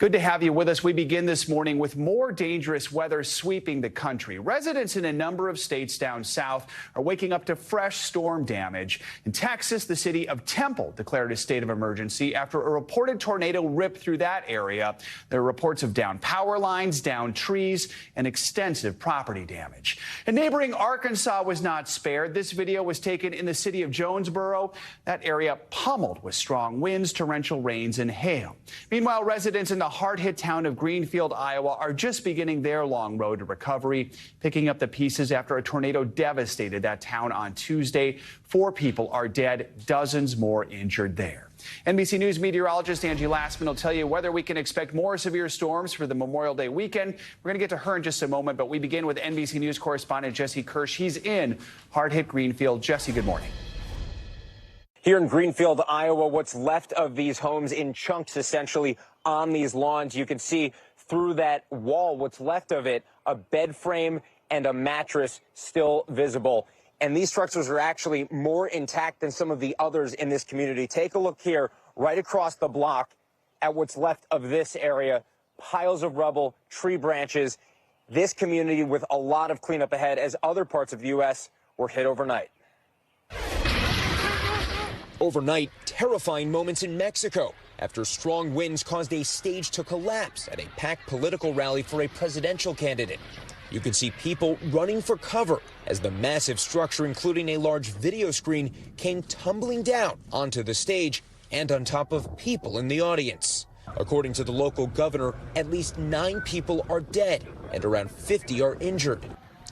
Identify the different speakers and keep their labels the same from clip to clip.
Speaker 1: Good to have you with us. We begin this morning with more dangerous weather sweeping the country. Residents in a number of states down south are waking up to fresh storm damage. In Texas, the city of Temple declared a state of emergency after a reported tornado ripped through that area. There are reports of downed power lines, downed trees, and extensive property damage. And neighboring Arkansas was not spared. This video was taken in the city of Jonesboro. That area pummeled with strong winds, torrential rains, and hail. Meanwhile, residents in the hard-hit town of Greenfield, Iowa, are just beginning their long road to recovery, picking up the pieces after a tornado devastated that town on Tuesday. 4 people are dead, dozens more injured there. NBC News meteorologist Angie Lassman will tell you whether we can expect more severe storms for the Memorial Day weekend. We're going to get to her in just a moment, but we begin with NBC News correspondent Jesse Kirsch. He's in hard-hit Greenfield. Jesse, good morning.
Speaker 2: Here in Greenfield, Iowa, what's left of these homes in chunks, essentially, on these lawns. You can see through that wall, what's left of it, a bed frame and a mattress still visible. And these structures are actually more intact than some of the others in this community. Take a look here, right across the block, at what's left of this area. Piles of rubble, tree branches. This community with a lot of cleanup ahead as other parts of the U.S. were hit overnight.
Speaker 3: Overnight, terrifying moments in Mexico after strong winds caused a stage to collapse at a packed political rally for a presidential candidate. You can see people running for cover as the massive structure, including a large video screen, came tumbling down onto the stage and on top of people in the audience. According to the local governor, at least 9 people are dead and around 50 are injured.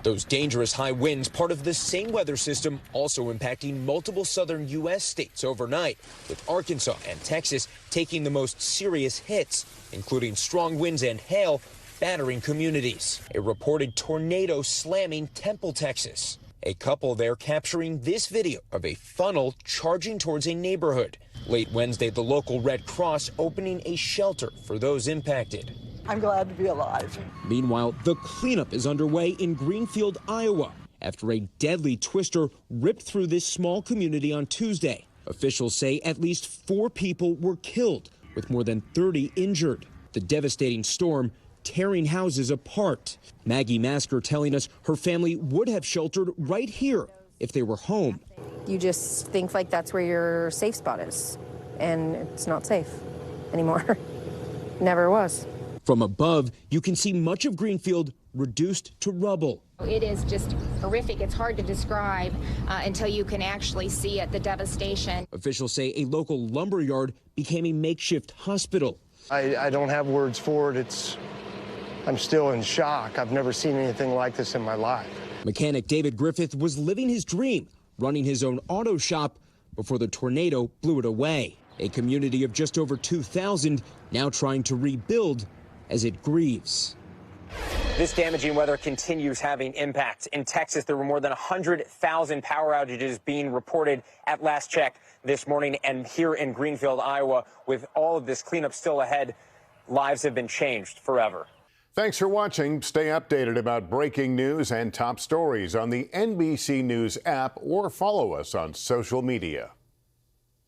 Speaker 3: Those dangerous high winds, part of the same weather system, also impacting multiple southern U.S. states overnight, with Arkansas and Texas taking the most serious hits, including strong winds and hail battering communities. A reported tornado slamming Temple, Texas. A couple there capturing this video of a funnel charging towards a neighborhood. Late Wednesday, the local Red Cross opening a shelter for those impacted.
Speaker 4: I'm glad to be alive.
Speaker 3: Meanwhile, the cleanup is underway in Greenfield, Iowa, after a deadly twister ripped through this small community on Tuesday. Officials say at least 4 people were killed, with more than 30 injured. The devastating storm tearing houses apart. Maggie Masker telling us her family would have sheltered right here if they were home.
Speaker 5: You just think like that's where your safe spot is, and it's not safe anymore. Never was.
Speaker 3: From above, you can see much of Greenfield reduced to rubble.
Speaker 6: It is just horrific. It's hard to describe until you can actually see it, the devastation.
Speaker 3: Officials say a local lumber yard became a makeshift hospital.
Speaker 7: I don't have words for it. I'm still in shock. I've never seen anything like this in my life.
Speaker 3: Mechanic David Griffith was living his dream, running his own auto shop before the tornado blew it away. A community of just over 2,000 now trying to rebuild as it grieves.
Speaker 2: This damaging weather continues having impacts. In Texas, there were more than 100,000 power outages being reported at last check this morning. And here in Greenfield, Iowa, with all of this cleanup still ahead, lives have been changed forever.
Speaker 8: Thanks for watching. Stay updated about breaking news and top stories on the NBC News app or follow us on social media.